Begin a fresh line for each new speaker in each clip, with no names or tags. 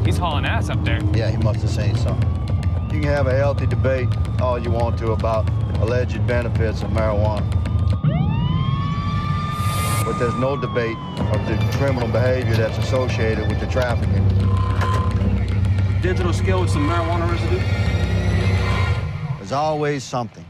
He's hauling ass up there.
Yeah, he must have seen something. You can have a healthy debate all you want to about alleged benefits of marijuana. But there's no debate of the criminal behavior that's associated with the trafficking.
Digital scale with some marijuana residue?
There's always something.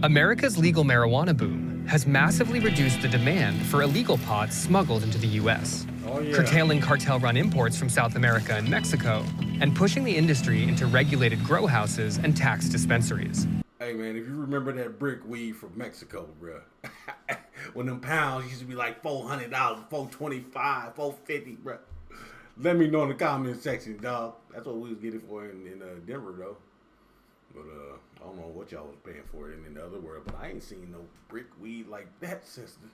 America's legal marijuana boom has massively reduced the demand for illegal pot smuggled into the U.S., curtailing cartel-run imports from South America and Mexico, and pushing the industry into regulated grow houses and tax dispensaries.
Hey man, if you remember that brick weed from Mexico, bruh, when them pounds used to be like $400, $425, $450, bruh. Let me know in the comment section, dog. That's what we was getting for in Denver, though. But I don't know what y'all was paying for it in the other world, but I ain't seen no brick weed like that since the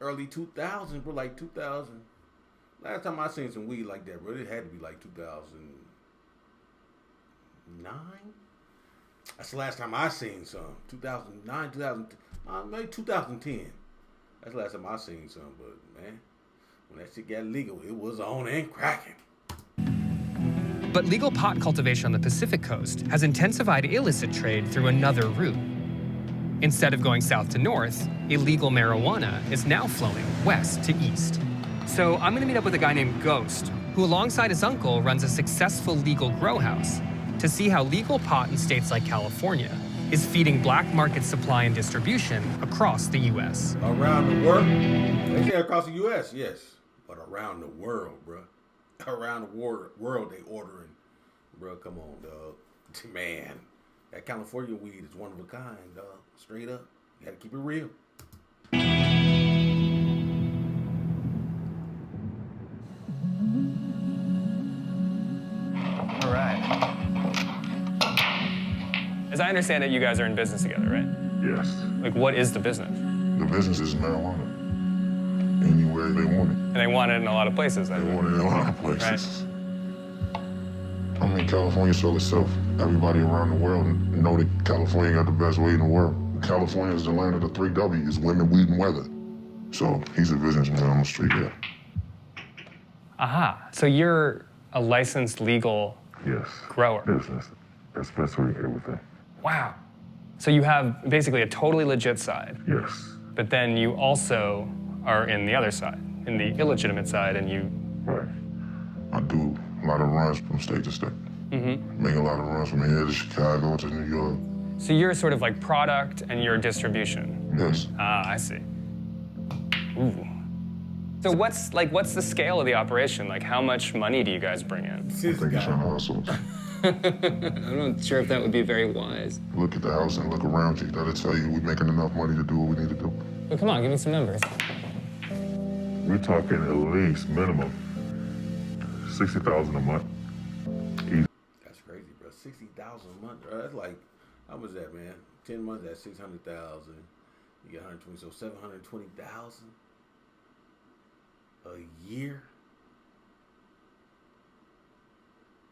early 2000s, bro. Like 2000. Last time I seen some weed like that, bro, it had to be like 2009. That's the last time I seen some. 2009, 2000, maybe 2010. That's the last time I seen some. But man, when that shit got legal, it was on and cracking.
But legal pot cultivation on the Pacific Coast has intensified illicit trade through another route. Instead of going south to north, illegal marijuana is now flowing west to east. So I'm gonna meet up with a guy named Ghost, who alongside his uncle runs a successful legal grow house, to see how legal pot in states like California is feeding black market supply and distribution across the U.S.
Around the world? They say across the U.S., yes. But around the world, bro. Around the world they ordering. Bro, come on, dog. Man, that California weed is one of a kind, dog. Straight up. You gotta keep it real.
All right. As I understand it, you guys are in business together, right?
Yes.
Like, what is the business?
The business is marijuana. Anywhere they want it.
And they want it in a lot of places, I
They
think.
want it in a lot of places. I mean, California sold itself. Everybody around the world know that California got the best weed in the world. California is the land of the 3 W's, women, weed, and weather. So he's a businessman on the street, yeah.
Aha. So you're a licensed legal
Yes.
grower.
Business. Dispensary, everything.
Wow. So you have basically a totally legit side,
Yes.
but then you also are in the other side, in the illegitimate side, and you...
Right. I do a lot of runs from state to state.
Mm-hmm.
Make a lot of runs from here to Chicago to New York.
So you're sort of like product and you're distribution.
Yes.
Ah, I see. Ooh. So what's the scale of the operation? Like, how much money do you guys bring in?
I think it's trying to hustle.
I'm not sure if that would be very wise.
Look at the house and look around you. That'll tell you we're making enough money to do what we need to do.
Well, come on, give me some numbers.
We're talking at least minimum $60,000 a month. Easy.
That's crazy, bro. 60,000 a month, bro. That's like, how much is that, man? 10 months, that's 600,000. You get 120, so 720,000 a year.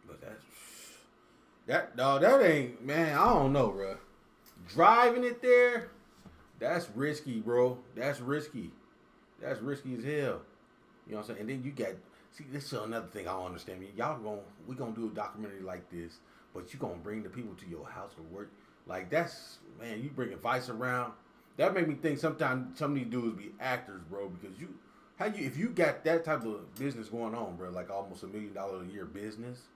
But that ain't, man, I don't know, bro. Driving it there, that's risky, bro. That's risky. That's risky as hell. You know what I'm saying? And then you got, see, this is another thing I don't understand. We gonna do a documentary like this, but you gonna bring the people to your house to work. Like, that's, man, you bringing vice around. That made me think sometimes some of these dudes be actors, bro, because if you got that type of business going on, bro, like almost $1 million a year business,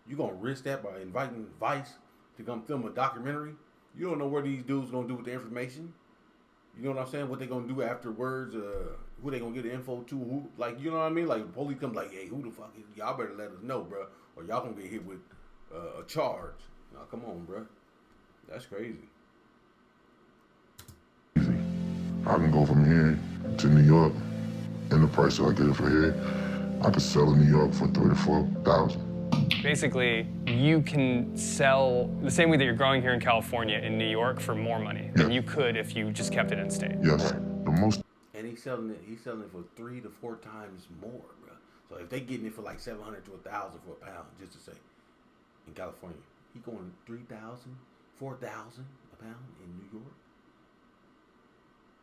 you gonna risk that by inviting Vice to come film a documentary? You don't know what these dudes gonna do with the information. You know what I'm saying? What they gonna do afterwards? Who they gonna get the info to? Who, like, you know what I mean? Like, the police come like, hey, who the fuck is? Y'all better let us know, bro, or y'all gonna get hit with a charge. Now, come on, bro. That's crazy.
I can go from here to New York, and the price that I get it for here, I could sell in New York for $3,000 to $4,000.
Basically, you can sell the same way that you're growing here in California in New York for more money than you could if you just kept it in state.
Yes, the most.
And he's selling it for 3 to 4 times more, bro. So if they getting it for like 700 to 1,000 for a pound, just to say, in California, he going 3,000, 4,000 a pound in New York.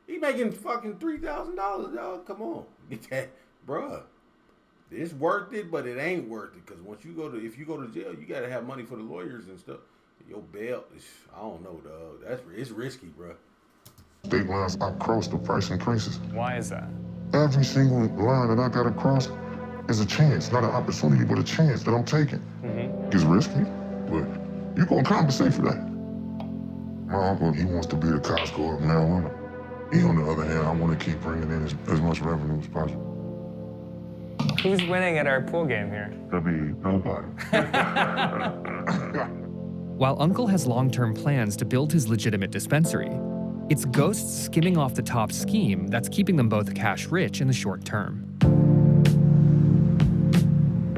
He making fucking $3,000, dog. Come on, get that, bruh. It's worth it, but it ain't worth it because if you go to jail, you gotta have money for the lawyers and stuff. Your bail, I don't know, dog. It's risky, bruh.
State lines I cross, the price increases.
Why is that?
Every single line that I gotta cross is a chance, not an opportunity, but a chance that I'm taking. It's risky, but you gonna compensate for that. My uncle, he wants to be the Costco of marijuana. Me, on the other hand, I want to keep bringing in as much revenue as possible.
Who's winning at our pool game here?
That'd be nobody.
While Uncle has long-term plans to build his legitimate dispensary, it's Ghost's skimming off the top scheme that's keeping them both cash rich in the short term.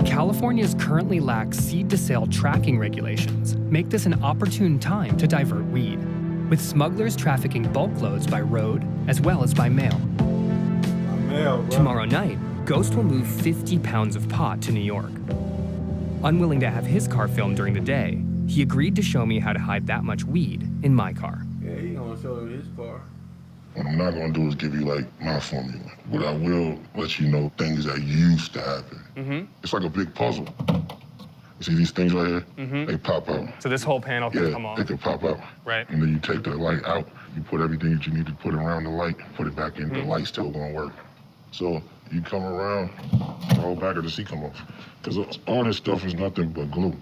California's currently lax seed-to-sale tracking regulations make this an opportune time to divert weed, with smugglers trafficking bulk loads by road as well as by mail. Tomorrow night, Ghost will move 50 pounds of pot to New York. Unwilling to have his car filmed during the day, he agreed to show me how to hide that much weed in my car.
Yeah, he gonna show you his car.
What I'm not gonna do is give you like my formula, but I will let you know things that used to happen. It's like a big puzzle. You see these things right here? They pop out.
So this whole panel can come off?
They can pop out.
Right.
And then you take the light out, you put everything that you need to put around the light, put it back in, the light's still gonna work. So you come around, the whole back of the seat come off. Because all this stuff is nothing but glue.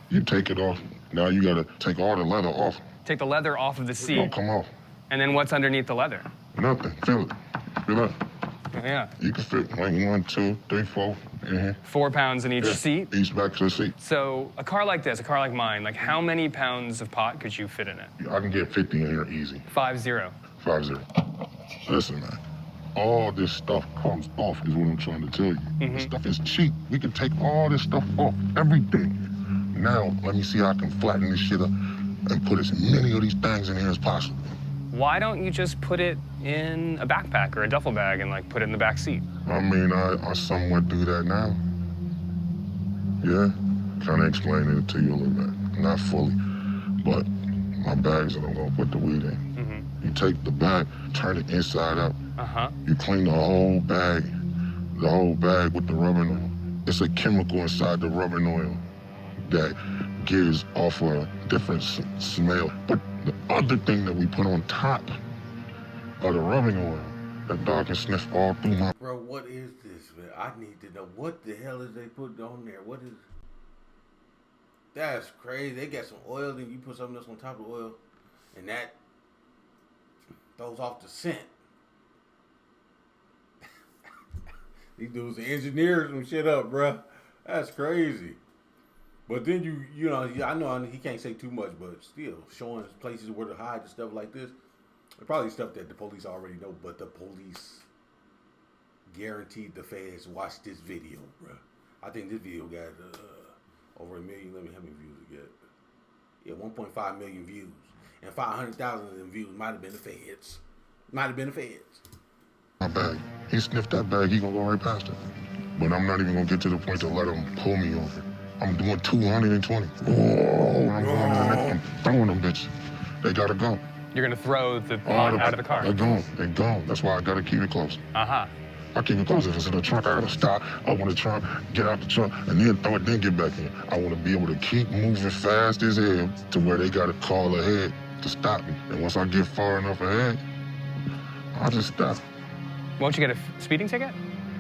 You take it off, now you gotta take all the leather off.
Take the leather off of the
It
seat.
don't come off.
And then what's underneath the leather?
Nothing, feel it. Feel it.
Yeah.
You can fit like 1, 2, 3, 4 in here.
4 pounds in each seat.
Each back to the seat.
So a car like this, a car like mine, like how many pounds of pot could you fit in it?
I can get 50 in here easy.
50.
50. Listen, man. All this stuff comes off is what I'm trying to tell you. This stuff is cheap. We can take all this stuff off, everything. Now, let me see how I can flatten this shit up and put as many of these things in here as possible.
Why don't you just put it in a backpack or a duffel bag and like put it in the back seat?
I mean, I somewhat do that now. Yeah, kind of explaining it to you a little bit. Not fully, but my bags that I'm gonna put the weed in. You take the bag, turn it inside out. You clean the whole bag with the rubbing oil. It's a chemical inside the rubbing oil that gives off a different smell. But the other thing that we put on top of the rubbing oil, that dog can sniff all through my...
Bro, what is this, man? I need to know what the hell is they putting on there? What is... That's crazy. They got some oil, then you put something else on top of the oil, and that throws off the scent. These dudes are engineers some shit up, bro. That's crazy. But then you know, I know he can't say too much, but still showing places where to hide and stuff like this. Probably stuff that the police already know, but the police guaranteed the feds watch this video, bro. I think this video got over 1 million. Let me how many views it get? Yeah, 1.5 million views, and 500,000 of them views might have been the feds. Might have been the feds.
My bag. He sniffed that bag, he gonna go right past it. But I'm not even gonna get to the point to let him pull me over. I'm doing 220. Oh, I'm going to the next one. Throwing them bitches. They gotta go.
You're gonna throw the pot out of the car.
They're gone. They're gone. That's why I gotta keep it close. I keep it close. If it's in the trunk, I gotta stop. Open the trunk, get out the trunk, and then throw it, then get back in. I wanna be able to keep moving fast as hell to where they gotta call ahead to stop me. And once I get far enough ahead, I'll just stop.
Won't you get a speeding ticket?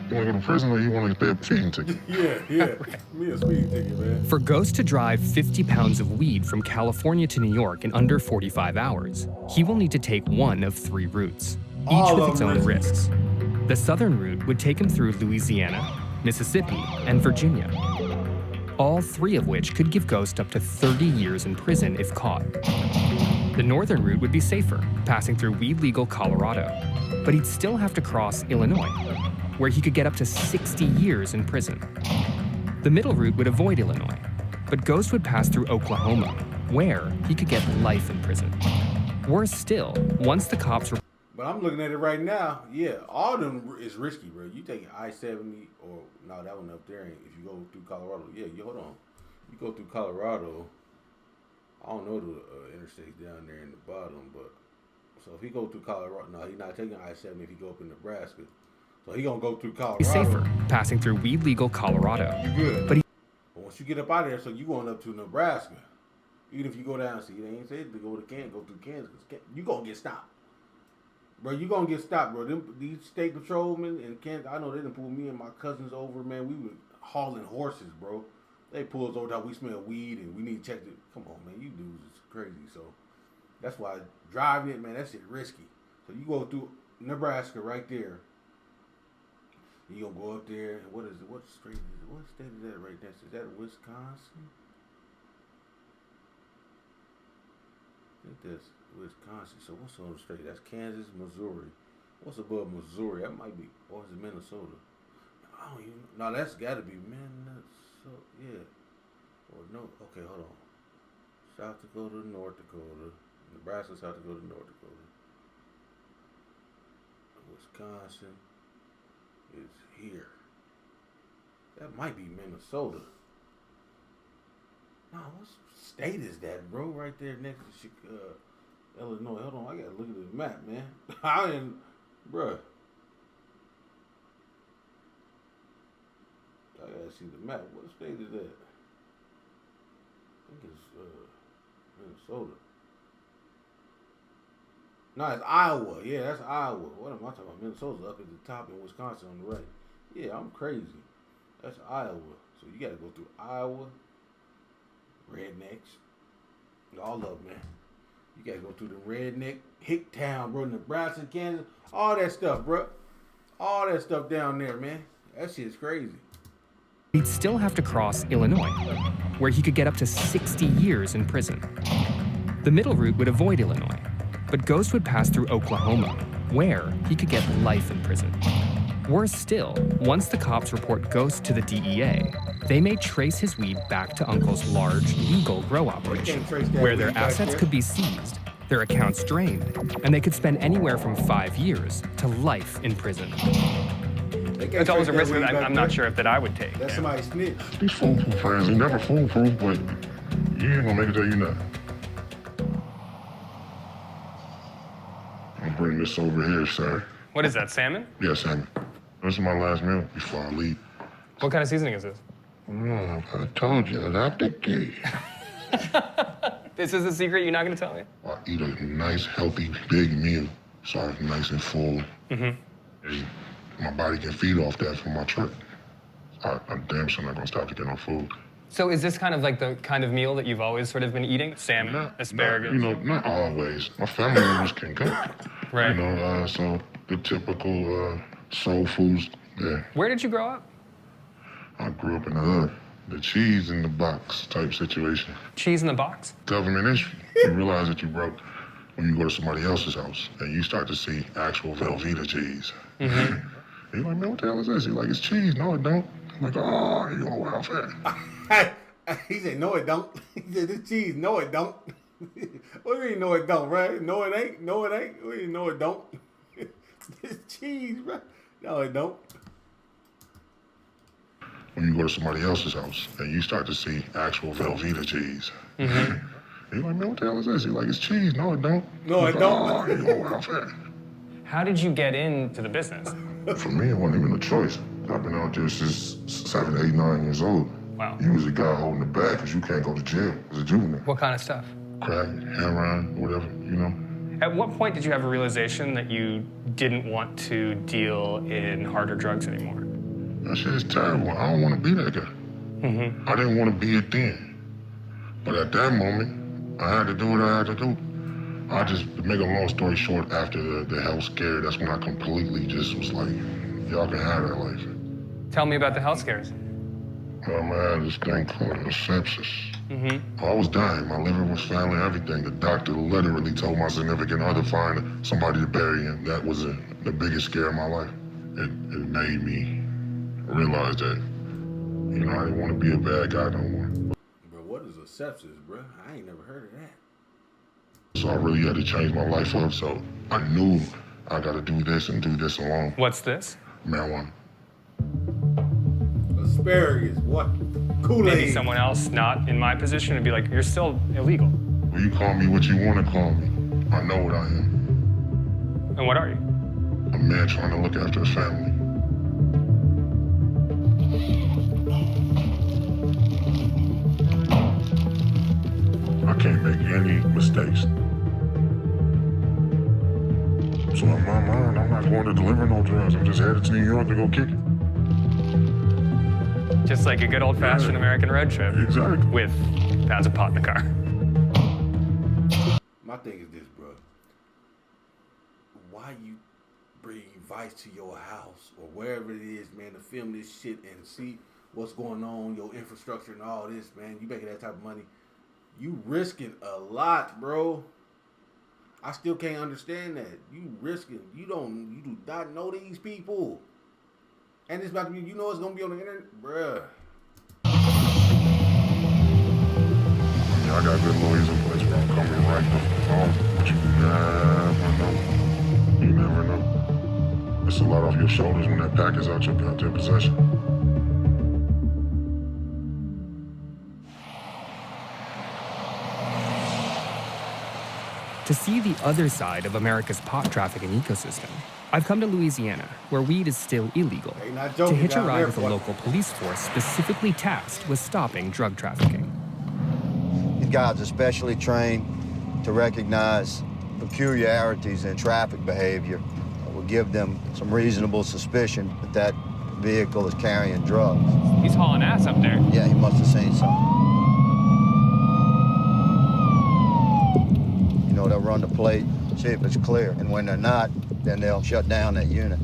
You wanna go to prison or you wanna get a speeding ticket?
Yeah. Me a speeding ticket, man.
For Ghost to drive 50 pounds of weed from California to New York in under 45 hours, he will need to take one of 3 routes, each with its own risks. The southern route would take him through Louisiana, Mississippi, and Virginia, all 3 of which could give Ghost up to 30 years in prison if caught. The northern route would be safer, passing through weed-legal Colorado, but he'd still have to cross Illinois, where he could get up to 60 years in prison. The middle route would avoid Illinois, but Ghost would pass through Oklahoma, where he could get life in prison. Worse still, once the cops were...
But I'm looking at it right now. Yeah, all of them is risky, bro. You take I-70 or no, that one up there. If you go through Colorado, yeah, you hold on. You go through Colorado. I don't know the interstates down there in the bottom, but so if he go through Colorado, no, he's not taking I-70 if he go up in Nebraska. So he gonna go through Colorado.
He's safer, passing through weed legal Colorado.
Good.
But
once you get up out of there, so you going up to Nebraska. Even if you go down, see, they ain't said to go to Kansas, go through Kansas. You gonna get stopped. Bro, you gonna get stopped, bro. These state patrolmen in Kansas, I know they done pulled me and my cousins over, man. We were hauling horses, bro. They pulled us over that we smell weed and we need to check it. Come on, man. You dudes is crazy. So that's why driving it, man, that shit risky. So you go through Nebraska right there. You gonna go up there, and what is it? What state is it? What state is that right there? Is that Wisconsin? I think that's Wisconsin. So what's on the state? That's Kansas, Missouri. What's above Missouri? That might be, or is it Minnesota? I don't even know. No, that's got to be Minnesota. Yeah. Or no. Okay, hold on. South Dakota, North Dakota. Nebraska, South Dakota, North Dakota. Wisconsin is here. That might be Minnesota. No, what state is that, bro? Right there next to Illinois. Hold on, I gotta look at the map, man. I didn't, bruh. I gotta see the map. What state is that? I think it's Minnesota. No, it's Iowa. Yeah, that's Iowa. What am I talking about? Minnesota's up at the top and Wisconsin on the right. Yeah, I'm crazy. That's Iowa. So you gotta go through Iowa. Rednecks. All of them, man. You gotta go through the redneck, Hicktown, bro, Nebraska, Kansas, all that stuff, bro. All that stuff down there, man. That shit's crazy.
he'd still have to cross Illinois, where he could get up to 60 years in prison. The middle route would avoid Illinois, but Ghost would pass through Oklahoma, where he could get life in prison. Worse still, once the cops report Ghost to the DEA, they may trace his weed back to Uncle's large, legal grow operation, where their assets could be seized, their accounts drained, and they could spend anywhere from 5 years to life in prison.
It's always a risk that I'm not sure if that I would take.
That's somebody's snitch.
These foolproof friends, they never foolproof, but you ain't gonna make it till you not. I'll bring this over here, sir.
What is that, salmon?
Yes, Sammy. This is my last meal before I leave.
What kind of seasoning is this?
Oh, I told you, that's the key.
This is a secret you're not going to tell me?
I eat a nice, healthy, big meal, so I'm nice and full. And my body can feed off that from my trip. I'm damn sure not gonna stop to get no food.
So is this kind of like the kind of meal that you've always sort of been eating? Salmon, asparagus?
Not always. My family members can cook.
Right.
So the typical soul foods, yeah.
Where did you grow up?
I grew up in the hood. The cheese in the box type situation.
Cheese in the box?
Government issue. You realize that you broke when you go to somebody else's house and you start to see actual Velveeta cheese. You're like, man, what the hell is this? You're like, it's cheese. No, it don't. I'm like, oh, you on welfare.
He said, no, it don't. He said, this cheese, no, it don't. What do you mean, no, it don't, right? No, it ain't. No, it ain't. What do you mean, no, it don't? This cheese, right? No, it don't.
When you go to somebody else's house and you start to see actual Velveeta cheese. You're like, man, what the hell is this? You're like, it's cheese. No, it don't.
No, it don't.
Oh, you on welfare.
How did you get into the business?
For me, it wasn't even a choice. I've been out there since 7, 8, 9 years old.
Wow.
You was a guy holding the bag because you can't go to jail as a juvenile.
What kind of stuff?
Crack, heroin, whatever, you know.
At what point did you have a realization that you didn't want to deal in harder drugs anymore?
That shit is terrible. I don't want to be that guy. I didn't want to be it then. But at that moment, I had to do what I had to do. I just, to make a long story short, after the health scare, that's when I completely just was like, y'all can have that life.
Tell me about the health scares.
I had this thing called a sepsis. I was dying. My liver was failing, everything. The doctor literally told my significant other find somebody to bury him. That was the biggest scare of my life. It made me realize that, I didn't want to be a bad guy no more.
Bro, what is a sepsis, bro? I ain't never heard of that.
So I really had to change my life up. So I knew I gotta do this and do this alone.
What's this?
Marijuana.
Asparagus, what? Kool-Aid.
Maybe someone else not in my position would be like, you're still illegal.
Well, you call me what you wanna call me. I know what I am.
And what are you?
A man trying to look after his family. I can't make any mistakes. So in my mind, I'm not going to deliver no drugs. I'm just headed to New York to go kick it.
Just like a good old-fashioned American road trip.
Exactly.
With pounds of pot in the car.
My thing is this, bro. Why you bring Vice to your house or wherever it is, man, to film this shit and see what's going on, your infrastructure and all this, man? You making that type of money. You risking a lot, bro. I still can't understand that. You risking. You do not know these people. And it's about to be, you know it's going to be on the internet? Bruh.
Yeah, I got good lawyers in place, bro. I'm coming right now. But you never know. You never know. It's a lot off your shoulders when that pack is out your goddamn possession.
To see the other side of America's pot trafficking ecosystem, I've come to Louisiana, where weed is still illegal,
Hey, not
to
joking
hitch a
down
ride
there,
with a
boy.
local police force specifically tasked with stopping drug trafficking.
These guys are specially trained to recognize peculiarities in traffic behavior that will give them some reasonable suspicion that that vehicle is carrying drugs.
He's hauling ass up there.
Yeah, he must have seen something. You know, they'll run the plate, see if it's clear, and when they're not, then they'll shut down that unit.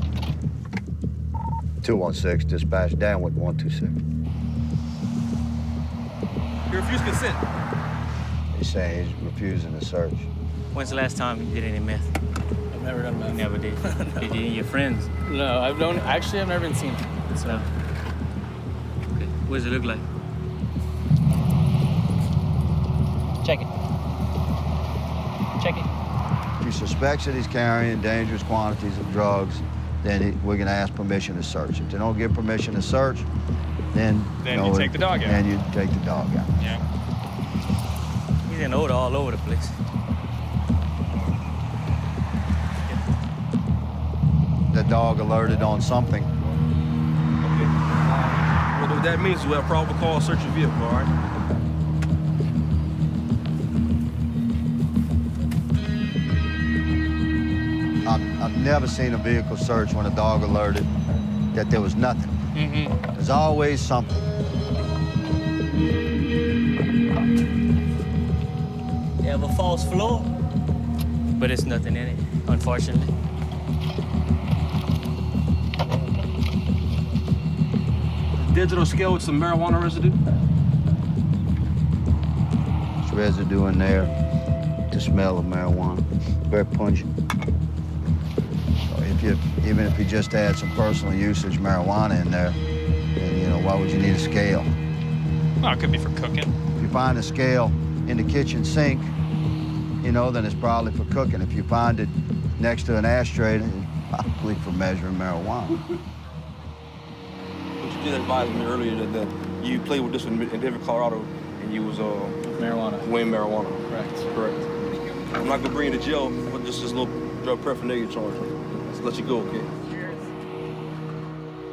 216, dispatch down with 126.
You refuse consent.
He's saying he's refusing to search.
When's the last time you did any meth?
I've never done
You
meth.
never did. Did any of your friends?
No, I've never even seen it. So,
No. Okay. What does it look like? Check it. Check it.
If he suspects that he's carrying dangerous quantities of drugs, then we're going to ask permission to search. If they don't give permission to search, then
You take the dog out.
Then you take the dog out.
Yeah.
He's in odor all over the place.
The dog alerted on something.
okay. Well, what that means is we have probable cause search your vehicle, all right?
I've never seen a vehicle search when a dog alerted that there was nothing.
Mm-hmm.
There's always something.
They have a false floor, but it's nothing in it, unfortunately.
Digital scale with some marijuana residue.
There's residue in there, the smell of marijuana, very pungent. So even if you just had some personal usage marijuana in there, then, you know, why would you need a scale?
Well, it could be for cooking.
If you find a scale in the kitchen sink, you know, then it's probably for cooking. If you find it next to an ashtray, then it's probably for measuring marijuana.
But you did advise me earlier that you played with this in Denver, Colorado, and you was
Marijuana.
weighing marijuana.
Correct.
Correct. I'm not gonna bring you to jail for just this little drug paraphernalia charge. Let's let you go, okay?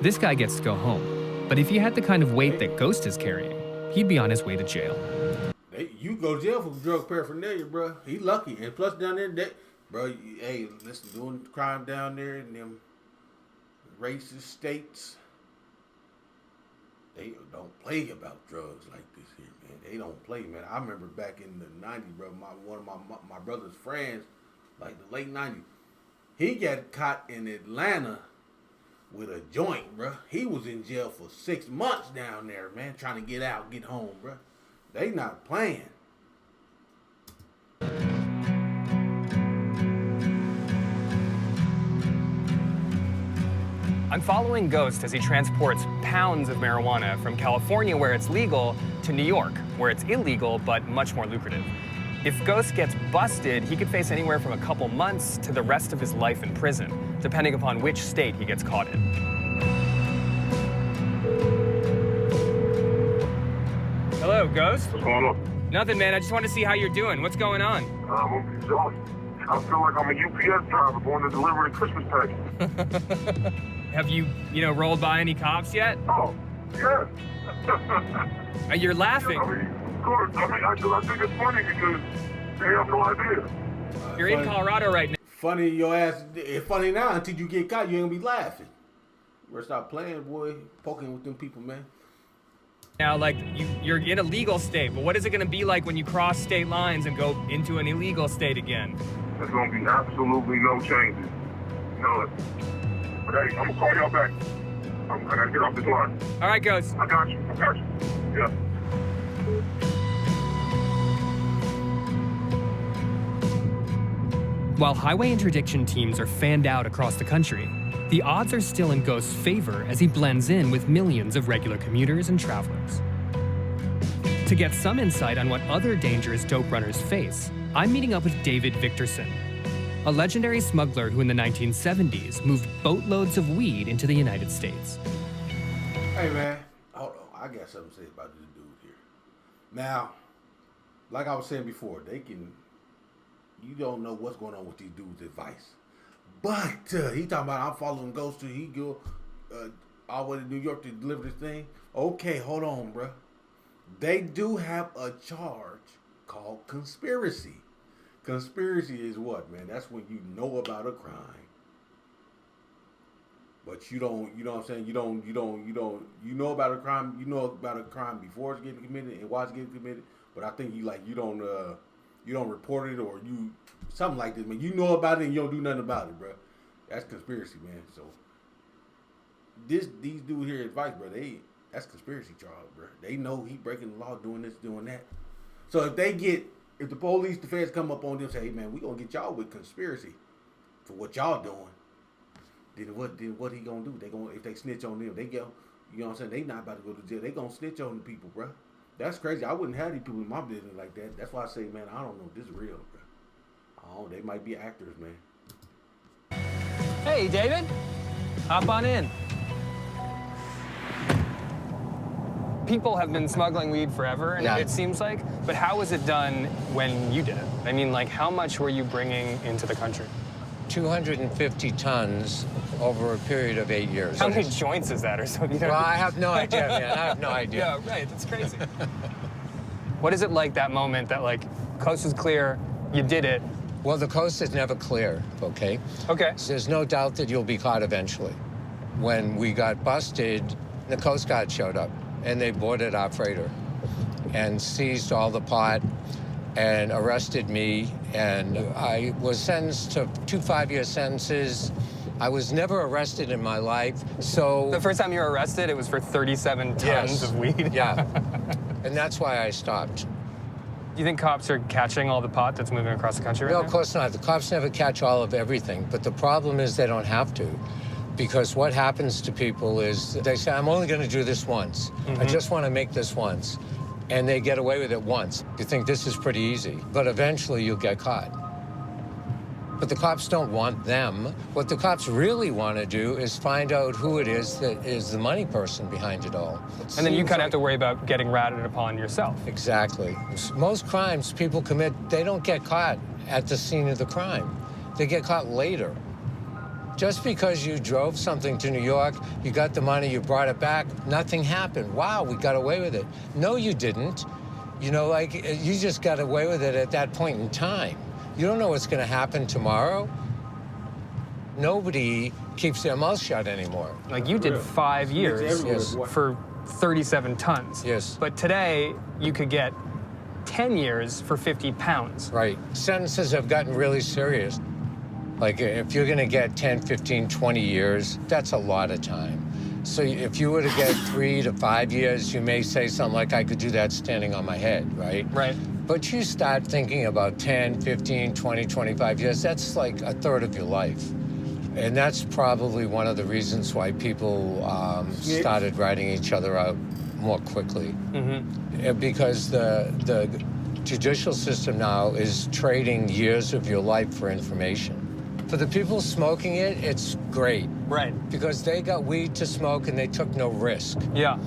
This guy gets to go home, but if he had the kind of weight that Ghost is carrying, he'd be on his way to jail.
Hey, you go to jail for drug paraphernalia, bro. He lucky. And plus down there, bro, hey, listen, doing crime down there in them racist states, they don't play about drugs like this here, man. They don't play, man. I remember back in the 90s, bro, one of my brother's friends, like the late 90s, he got caught in Atlanta with a joint, bro. He was in jail for 6 months down there, man, trying to get out, get home, bro. They not playing.
I'm following Ghost as he transports pounds of marijuana from California, where it's legal, to New York, where it's illegal but much more lucrative.
If Ghost gets busted, he could face anywhere from a couple months to the rest of his life in prison, depending upon which state he gets caught in. Hello, Ghost.
What's going on?
Nothing, man. I just want to see how you're doing. What's going on?
I'm exhausted. I feel like I'm a UPS driver going to deliver the Christmas package.
Have you, rolled by any cops yet?
Oh, yeah.
You're laughing.
I mean, of course. I think it's funny because they have no idea.
You're in Colorado right now.
Funny your ass. It's funny now until you get caught. You ain't gonna be laughing. You better stop playing, boy. Poking with them people, man.
Now, like, you're in a legal state, but what is it going to be like when you cross state lines and go into an illegal state again?
There's going to be absolutely no changes. None. But hey, I'm going to call y'all back. I got to get off this line.
All right, Ghost.
I got you. Yeah.
While highway interdiction teams are fanned out across the country, the odds are still in Ghost's favor as he blends in with millions of regular commuters and travelers. To get some insight on what other dangerous dope runners face, I'm meeting up with David Victorson, a legendary smuggler who in the 1970s moved boatloads of weed into the United States.
Hey, man. Hold on. I got something to say about this dude here. Now, like I was saying before, you don't know what's going on with these dudes' advice. But he talking about I'm following Ghost till he go all the way to New York to deliver this thing. Okay, hold on, bruh. They do have a charge called conspiracy. Conspiracy is what, man? That's when you know about a crime, but you don't. You know what I'm saying? You know about a crime. You know about a crime before it's getting committed and while it's getting committed. But I think you don't report it or you. Something like this, man. You know about it and you don't do nothing about it, bro. That's conspiracy, man. So these dudes here advice, bro. That's conspiracy charge, bro. They know he breaking the law, doing this, doing that. So if the police, the feds come up on them and say, hey, man, we gonna get y'all with conspiracy for what y'all doing. Then what he gonna do? If they snitch on them, they go. You know what I'm saying? They not about to go to jail. They gonna snitch on the people, bro. That's crazy. I wouldn't have these people in my business like that. That's why I say, man, I don't know if this is real, bro. Oh, they might be actors, man.
Hey, David. Hop on in. People have been smuggling weed forever, and it seems like. But how was it done when you did it? I mean, like, how much were you bringing into the country?
250 tons over a period of 8 years.
How many joints is that or something?
Well, I have no idea, man. I have no idea.
Yeah, right. That's crazy. What is it like that moment that, like, coast is clear, you did it?
Well, the coast is never clear, okay?
Okay.
So there's no doubt that you'll be caught eventually. When we got busted, the Coast Guard showed up, and they boarded our freighter and seized all the pot and arrested me, and I was sentenced to 2 5-year sentences. I was never arrested in my life, so...
The first time you were arrested, it was for 37 tons of weed?
Yeah, and that's why I stopped.
Do you think cops are catching all the pot that's moving across the country right now?
No, of course not. The cops never catch all of everything, but the problem is they don't have to. Because what happens to people is they say, I'm only going to do this once. I just want to make this once. And they get away with it once. You think this is pretty easy, but eventually you'll get caught. But the cops don't want them. What the cops really want to do is find out who it is that is the money person behind it all.
And then you kind of have to worry about getting ratted upon yourself.
Exactly. Most crimes people commit, they don't get caught at the scene of the crime. They get caught later. Just because you drove something to New York, you got the money, you brought it back, nothing happened. Wow, we got away with it. No, you didn't. You know, like, you just got away with it at that point in time. You don't know what's going to happen tomorrow. Nobody keeps their mouth shut anymore.
Like, you did 5 years for 37 tons.
Yes.
But today, you could get 10 years for 50 pounds.
Right. Sentences have gotten really serious. Like, if you're going to get 10, 15, 20 years, that's a lot of time. So if you were to get 3 to 5 years, you may say something like, I could do that standing on my head, right?
Right.
But you start thinking about 10, 15, 20, 25 years, that's like a third of your life. And that's probably one of the reasons why people started writing each other out more quickly. Because the judicial system now is trading years of your life for information. For the people smoking it, it's great.
Right.
Because they got weed to smoke and they took no risk.
Yeah.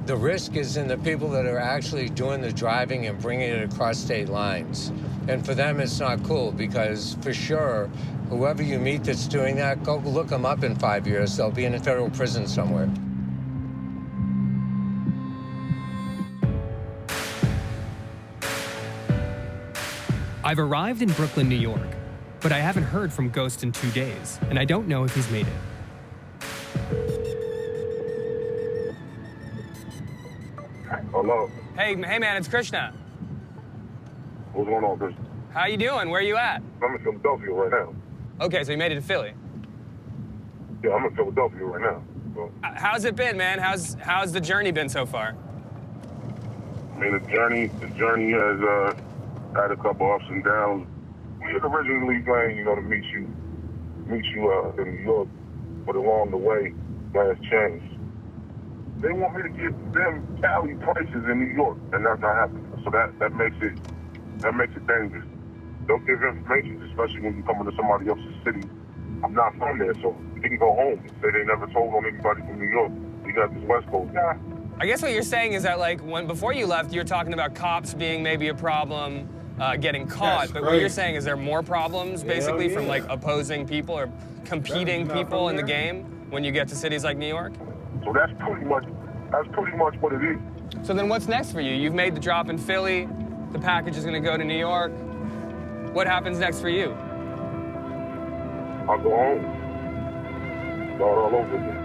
The risk is in the people that are actually doing the driving and bringing it across state lines. And for them, it's not cool because for sure, whoever you meet that's doing that, go look them up in 5 years. They'll be in a federal prison somewhere.
I've arrived in Brooklyn, New York, but I haven't heard from Ghost in 2 days, and I don't know if he's made it.
Hello.
Hey man, it's Krishna.
What's going on, Chris?
How you doing? Where are you at?
I'm in Philadelphia right now.
Okay, so you made it to Philly.
Yeah, I'm in Philadelphia right now. So,
How's it been, man? How's the journey been so far?
I mean, the journey has had a couple ups and downs. We had originally planned, to meet you in New York, but along the way, plans changed. They want me to give them Cali prices in New York, and that's not happening. So that makes it dangerous. Don't give information, especially when you come into somebody else's city. I'm not from there, so they can go home and say they never told on anybody from New York. You got this West Coast guy.
I guess what you're saying is that, like, before you left, you're talking about cops being maybe a problem, getting caught.
That's
but
great.
what you're saying is there more problems, basically, from, like, opposing people or competing
That's not
people in
from
the
there.
game when you get to cities like New York?
So that's pretty much what it is.
So then what's next for you? You've made the drop in Philly. The package is going to go to New York. What happens next for you?
I'll go home. Start all over again.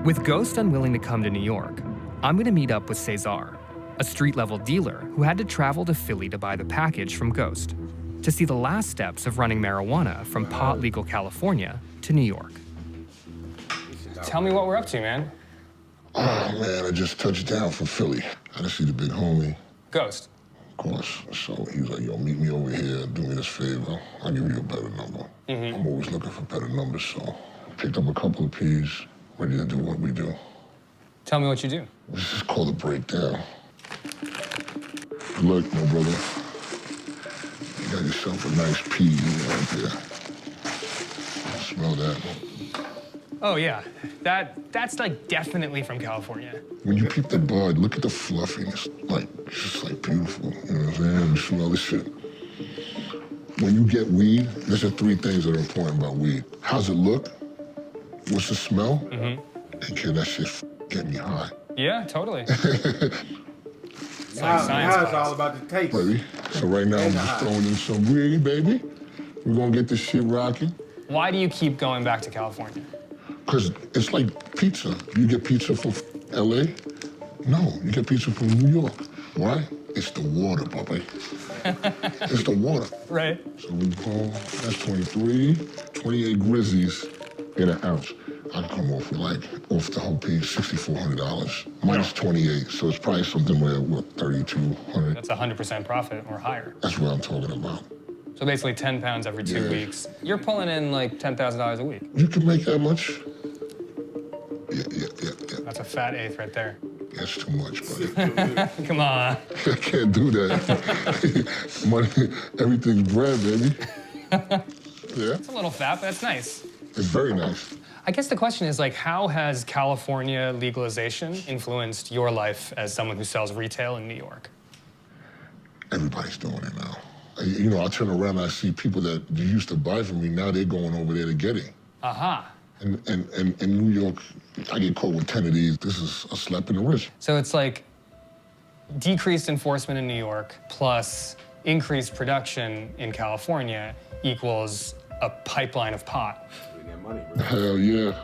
With Ghost unwilling to come to New York, I'm going to meet up with Cesar, a street-level dealer who had to travel to Philly to buy the package from Ghost, to see the last steps of running marijuana from pot legal California to New York. Tell me what we're up to, man.
Oh, man, I just touched down from Philly. I just see the big homie.
Ghost.
Of course. So he was like, yo, meet me over here, do me this favor. I'll give you a better number. I'm always looking for better numbers, so picked up a couple of P's, ready to do what we do.
Tell me what you do.
This is called a breakdown. Good luck, my brother. You got yourself a nice P right there. Smell that.
Oh, yeah. That's like definitely from California.
When you peep the bud, look at the fluffiness. Just like beautiful. You know what I'm saying? You smell this shit. When you get weed, there's 3 things that are important about weed. How's it look? What's the smell? And can that shit get me high?
Yeah, totally.
Now
science
it's
class.
all about the taste.
Baby. So right now, I'm just throwing in some weed, baby. We're gonna get this shit rocking.
Why do you keep going back to California?
Because it's like pizza. You get pizza from LA? No, you get pizza from New York. Why? It's the water, Bobby. It's the water.
Right.
So we go, that's 23, 28 Grizzlies in an ounce. I'd come off with off the whole piece, $6,400. Minus 28, so it's probably something where, what, 3,200?
That's 100% profit or higher.
That's what I'm talking about.
So basically 10 pounds every 2
Yeah.
weeks. You're pulling in like $10,000 a week.
You can make that much? Yeah.
That's a fat eighth right there.
That's too much, buddy.
Come on.
I can't do that. Money, everything's bread, baby. Yeah,
It's a little fat, but that's nice.
it's very nice.
I guess the question is, like, how has California legalization influenced your life as someone who sells retail in New York?
Everybody's doing it now. I turn around and I see people that used to buy from me, now they're going over there to get it.
Aha.
And in New York, I get caught with 10 of these. This is a slap in the wrist.
So it's like decreased enforcement in New York plus increased production in California equals a pipeline of pot.
Bring that money, bro.
Hell yeah,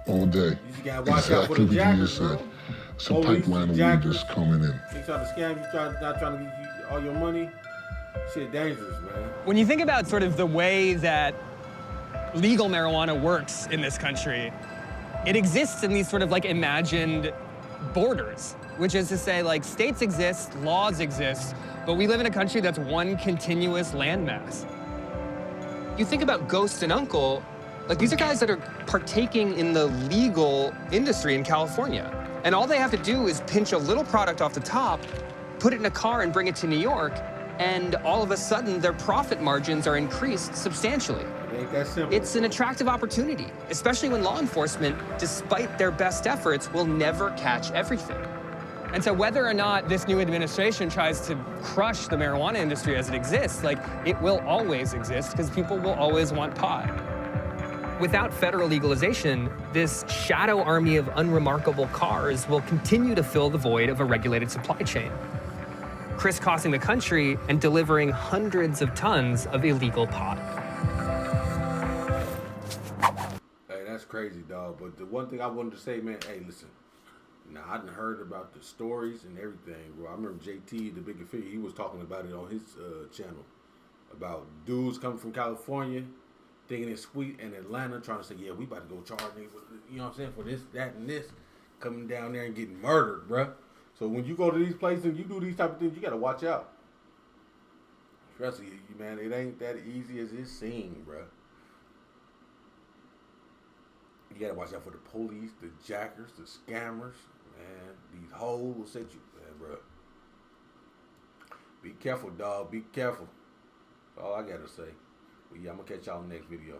all day.
You just gotta watch out for
Exactly
the
what you
jackers,
just
bro.
said. It's a
Police,
pipeline of weed
jackers.
just coming in.
They try to scam you, not trying to give you all your money. Shit dangerous, man.
When you think about sort of the way that legal marijuana works in this country, it exists in these sort of like imagined borders, which is to say, like, states exist, laws exist, but we live in a country that's one continuous landmass. You think about Ghost and Uncle, like, these are guys that are partaking in the legal industry in California. And all they have to do is pinch a little product off the top, put it in a car and bring it to New York, and all of a sudden their profit margins are increased substantially.
It ain't that simple.
It's an attractive opportunity, especially when law enforcement, despite their best efforts, will never catch everything. And so whether or not this new administration tries to crush the marijuana industry as it exists, like, it will always exist because people will always want pot. Without federal legalization, this shadow army of unremarkable cars will continue to fill the void of a regulated supply chain, crisscrossing the country and delivering hundreds of tons of illegal pot.
Hey, that's crazy, dog. But the one thing I wanted to say, man, hey, listen. Now, I done heard about the stories and everything, bro. I remember JT, the bigger figure, he was talking about it on his channel. About dudes coming from California, thinking it's sweet, and Atlanta trying to say, yeah, we about to go charge niggas, you know what I'm saying, for this, that, and this. Coming down there and getting murdered, bro. So when you go to these places and you do these type of things, you got to watch out. Trust me, man, it ain't that easy as it seems, bro. You got to watch out for the police, the jackers, the scammers, man. These hoes will set you, man, bro. Be careful, dog. Be careful. That's all I got to say. But yeah, I'm going to catch y'all in the next video.